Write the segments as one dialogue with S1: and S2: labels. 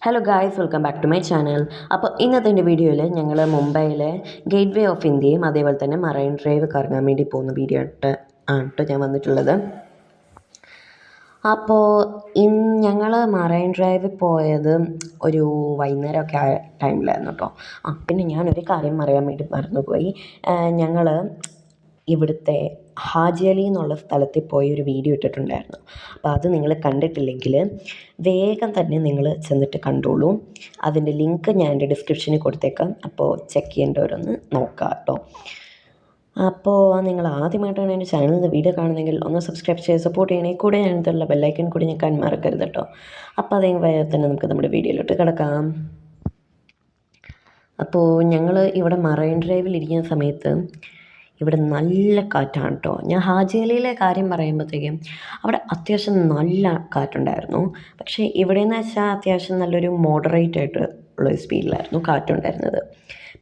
S1: Hello guys, welcome back to my channel. അപ്പോൾ ഇന്നത്തെ എൻ്റെ വീഡിയോയിൽ ഞങ്ങൾ മുംബൈയിലെ ഗേറ്റ് വേ ഓഫ് ഇന്ത്യയും അതേപോലെ തന്നെ മറൈൻ ഡ്രൈവ് കറങ്ങാൻ വേണ്ടി പോകുന്ന വീഡിയോ ആണ് ഞാൻ വന്നിട്ടുള്ളത്. അപ്പോൾ ഞങ്ങൾ മറൈൻ ഡ്രൈവിൽ പോയത് ഒരു വൈകുന്നേരമൊക്കെ ആയ ടൈമിലായിരുന്നു കേട്ടോ. പിന്നെ ഞാനൊരു കാര്യം അറിയാൻ വേണ്ടി മറന്നുപോയി. ഞങ്ങൾ ഇവിടുത്തെ ഹാജി അലി എന്നുള്ള സ്ഥലത്തിൽ പോയി ഒരു വീഡിയോ ഇട്ടിട്ടുണ്ടായിരുന്നു. അപ്പോൾ അത് നിങ്ങൾ കണ്ടിട്ടില്ലെങ്കിൽ വേഗം തന്നെ നിങ്ങൾ ചെന്നിട്ട് കണ്ടോളൂ. അതിൻ്റെ ലിങ്ക് ഞാൻ എൻ്റെ ഡിസ്ക്രിപ്ഷനിൽ കൊടുത്തേക്കാം. അപ്പോൾ ചെക്ക് ചെയ്യേണ്ടവരൊന്ന് നോക്കാം കേട്ടോ. അപ്പോൾ നിങ്ങൾ ആദ്യമായിട്ടാണ് എൻ്റെ ചാനലിൽ നിന്ന് വീഡിയോ കാണുന്നതെങ്കിൽ ഒന്ന് സബ്സ്ക്രൈബ് ചെയ്ത് സപ്പോർട്ട് ചെയ്യണേ. കൂടെ ഞാനിതുള്ള ബെല്ലൈക്കൺ കൂടി ഞെക്കാൻ മറക്കരുത് കേട്ടോ. അപ്പോൾ അതേ വേഗം തന്നെ നമുക്ക് നമ്മുടെ വീഡിയോയിലോട്ട് കിടക്കാം. അപ്പോൾ ഞങ്ങൾ ഇവിടെ മറൈൻ ഡ്രൈവിൽ ഇരിക്കുന്ന സമയത്ത് ഇവിടെ നല്ല കാറ്റാണ് കേട്ടോ. ഞാൻ ഹാജി അലിയിലെ കാര്യം പറയുമ്പോഴത്തേക്കും അവിടെ അത്യാവശ്യം നല്ല കാറ്റുണ്ടായിരുന്നു. പക്ഷേ ഇവിടെയെന്ന് വെച്ചാൽ അത്യാവശ്യം നല്ലൊരു മോഡറേറ്റ് ആയിട്ട് ഉള്ളൊരു സ്പീഡിലായിരുന്നു കാറ്റുണ്ടായിരുന്നത്.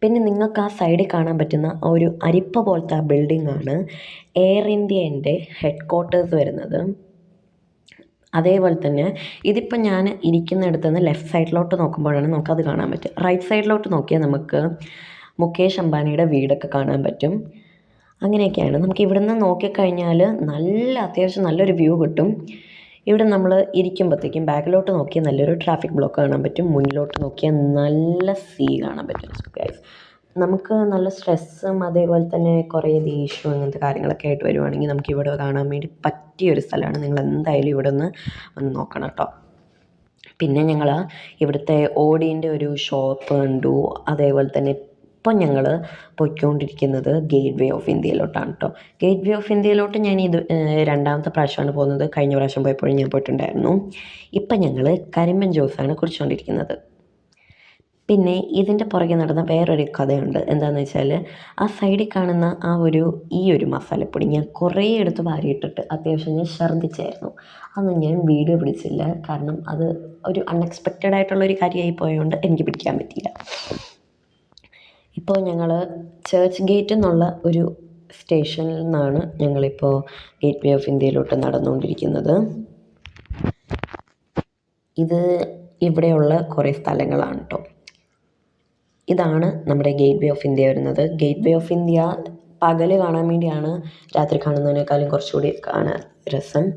S1: പിന്നെ നിങ്ങൾക്ക് ആ സൈഡിൽ കാണാൻ പറ്റുന്ന ആ ഒരു അരിപ്പ പോലത്തെ ആ ബിൽഡിങ്ങാണ് എയർ ഇന്ത്യേൻ്റെ ഹെഡ് ക്വാർട്ടേഴ്സ് വരുന്നത്. അതേപോലെ തന്നെ ഇതിപ്പോൾ ഞാൻ ഇരിക്കുന്നിടത്ത് നിന്ന് ലെഫ്റ്റ് സൈഡിലോട്ട് നോക്കുമ്പോഴാണ് നമുക്കത് കാണാൻ പറ്റും. റൈറ്റ് സൈഡിലോട്ട് നോക്കിയാൽ നമുക്ക് മുകേഷ് അംബാനിയുടെ വീടൊക്കെ കാണാൻ പറ്റും. അങ്ങനെയൊക്കെയാണ്. നമുക്ക് ഇവിടെ നിന്ന് നോക്കിക്കഴിഞ്ഞാൽ അത്യാവശ്യം നല്ലൊരു വ്യൂ കിട്ടും. ഇവിടെ നമ്മൾ ഇരിക്കുമ്പോഴത്തേക്കും ബാക്കിലോട്ട് നോക്കിയാൽ നല്ലൊരു ട്രാഫിക് ബ്ലോക്ക് കാണാൻ പറ്റും. മുന്നിലോട്ട് നോക്കിയാൽ നല്ല സീ കാണാൻ പറ്റും. ഗൈസ്, നമുക്ക് നല്ല സ്ട്രെസ്സും അതേപോലെ തന്നെ കുറേ ദേഷ്യവും അങ്ങനത്തെ കാര്യങ്ങളൊക്കെ ആയിട്ട് വരുവാണെങ്കിൽ നമുക്ക് ഇവിടെ കാണാൻ വേണ്ടി പറ്റിയൊരു സ്ഥലമാണ്. നിങ്ങൾ എന്തായാലും ഇവിടെ വന്ന് നോക്കണം കേട്ടോ. പിന്നെ ഞങ്ങൾ ഇവിടുത്തെ ഓടീൻ്റെ ഒരു ഷോപ്പ് കണ്ടു. അതേപോലെ തന്നെ ഇപ്പം ഞങ്ങൾ പോയിക്കൊണ്ടിരിക്കുന്നത് ഗേറ്റ് വേ ഓഫ് ഇന്ത്യയിലോട്ടാണ് കേട്ടോ. ഗേറ്റ് വേ ഓഫ് ഇന്ത്യയിലോട്ട് ഞാൻ രണ്ടാമത്തെ പ്രാവശ്യമാണ് പോകുന്നത്. കഴിഞ്ഞ പ്രാവശ്യം പോയപ്പോഴും ഞാൻ പോയിട്ടുണ്ടായിരുന്നു. ഇപ്പം ഞങ്ങൾ കരിമ്പൻ ജ്യൂസാണ് കുടിച്ചുകൊണ്ടിരിക്കുന്നത്. പിന്നെ ഇതിൻ്റെ പുറകെ നടന്ന വേറൊരു കഥയുണ്ട്. എന്താണെന്ന് വെച്ചാൽ ആ സൈഡിൽ കാണുന്ന ഈ ഒരു മസാലപ്പൊടി ഞാൻ കുറേ എടുത്ത് വാരിയിട്ടിട്ട് അത്യാവശ്യം ഞാൻ ഛർദ്ദിച്ചായിരുന്നു. അന്ന് ഞാൻ വീഡിയോ പിടിച്ചില്ല. കാരണം അത് ഒരു അൺഎക്സ്പെക്റ്റഡ് ആയിട്ടുള്ളൊരു കാര്യമായി പോയതുകൊണ്ട് എനിക്ക് പിടിക്കാൻ പറ്റിയില്ല. ഇപ്പോൾ ഞങ്ങൾ ചേർച്ച് ഗേറ്റ് എന്നുള്ള ഒരു സ്റ്റേഷനിൽ നിന്നാണ് ഞങ്ങളിപ്പോൾ ഗേറ്റ് വേ ഓഫ് ഇന്ത്യയിലോട്ട് നടന്നുകൊണ്ടിരിക്കുന്നത്. ഇത് ഇവിടെയുള്ള കുറേ സ്ഥലങ്ങളാണ് കേട്ടോ. ഇതാണ് നമ്മുടെ ഗേറ്റ് വേ ഓഫ് ഇന്ത്യ വരുന്നത്. ഗേറ്റ് വേ ഓഫ് ഇന്ത്യ പകൽ കാണാൻ വേണ്ടിയാണ് രാത്രി കാണുന്നതിനേക്കാളും കുറച്ചുകൂടി കാണാൻ രസം.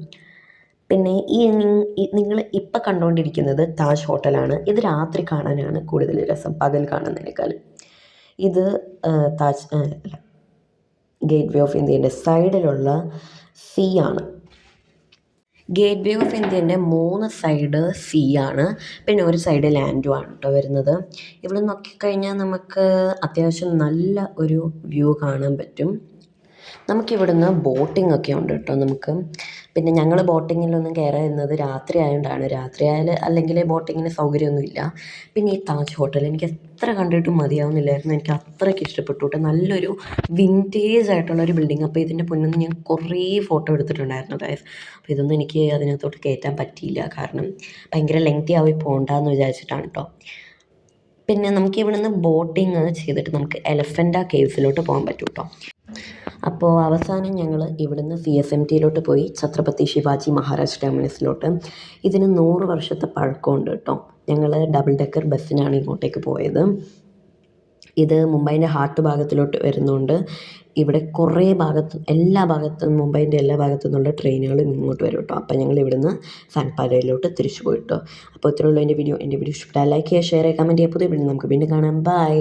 S1: പിന്നെ നിങ്ങൾ ഇപ്പം കണ്ടുകൊണ്ടിരിക്കുന്നത് താജ് ഹോട്ടലാണ്. ഇത് രാത്രി കാണാനാണ് കൂടുതൽ രസം പകൽ കാണുന്നതിനേക്കാളും. ഇത് ഗേറ്റ് വേ ഓഫ് ഇന്ത്യൻ്റെ സൈഡിലുള്ള സീ ആണ്. ഗേറ്റ് വേ ഓഫ് ഇന്ത്യൻ്റെ 3 സൈഡ് സീ ആണ്. പിന്നെ ഒരു സൈഡ് ലാൻഡും ആണ് കേട്ടോ വരുന്നത്. ഇവിടെ നോക്കിക്കഴിഞ്ഞാൽ നമുക്ക് അത്യാവശ്യം നല്ല ഒരു വ്യൂ കാണാൻ പറ്റും. നമുക്കിവിടുന്ന് ബോട്ടിംഗ് ഒക്കെ ഉണ്ട് കേട്ടോ നമുക്ക്. പിന്നെ ഞങ്ങൾ ബോട്ടിങ്ങിലൊന്നും കയറാതിരുന്നത് രാത്രി ആയതുകൊണ്ടാണ്. രാത്രി അല്ലെങ്കിൽ ബോട്ടിങ്ങിന് സൗകര്യമൊന്നുമില്ല. പിന്നെ ഈ താജ് ഹോട്ടൽ എനിക്ക് എത്ര കണ്ടിട്ടും മതിയാവുന്നില്ലായിരുന്നു. എനിക്ക് അത്രയ്ക്ക് ഇഷ്ടപ്പെട്ടു കേട്ടോ. നല്ലൊരു വിൻറ്റേജ് ആയിട്ടുള്ളൊരു ബിൽഡിങ്. അപ്പോൾ ഇതിൻ്റെ മുന്നിൽ നിന്ന് ഞാൻ കുറേ ഫോട്ടോ എടുത്തിട്ടുണ്ടായിരുന്നു ഗൈസ്. അപ്പോൾ ഇതൊന്നും എനിക്ക് അതിനകത്തോട്ട് കയറ്റാൻ പറ്റിയില്ല. കാരണം ഭയങ്കര ലെങ്തി ആയി പോകണ്ടെന്ന് വിചാരിച്ചിട്ടാണ് കേട്ടോ. പിന്നെ നമുക്ക് ഇവിടുന്ന് ബോട്ടിങ് ചെയ്തിട്ട് നമുക്ക് എലഫൻ്റ കേവ്സിലോട്ട് പോകാൻ പറ്റും കേട്ടോ. അപ്പോൾ അവസാനം ഞങ്ങൾ ഇവിടുന്ന് CSMTയിലോട്ട് പോയി, ഛത്രപതി ശിവാജി മഹാരാജ് ടെർമിനസിലോട്ട്. ഇതിന് 100 വർഷത്തെ പഴക്കമുണ്ട് കേട്ടോ. ഞങ്ങൾ ഡബിൾ ഡെക്കർ ബസ്സിനാണ് ഇങ്ങോട്ടേക്ക് പോയത്. ഇത് മുംബൈൻ്റെ ഹാർട്ട് ഭാഗത്തിലോട്ട് വരുന്നുണ്ട്. ഇവിടെ കുറേ എല്ലാ ഭാഗത്തും മുംബൈൻ്റെ എല്ലാ ഭാഗത്തു നിന്നുള്ള ട്രെയിനുകളും ഇങ്ങോട്ട് വരും കേട്ടോ. അപ്പോൾ ഞങ്ങൾ ഇവിടുന്ന് സാൻപാലയിലോട്ട് തിരിച്ചു പോയിട്ടോ. അപ്പോൾ ഇത്രയുള്ളൂ എൻ്റെ വീഡിയോ. ഇഷ്ടപ്പെട്ടാൽ ലൈക്ക് ചെയ്യുക, ഷെയർ ചെയ്യുക, കമൻറ്റ് ചെയ്യുക. പുതിയ വീഡിയോ നമുക്ക് വീണ്ടും കാണാം. ബൈ.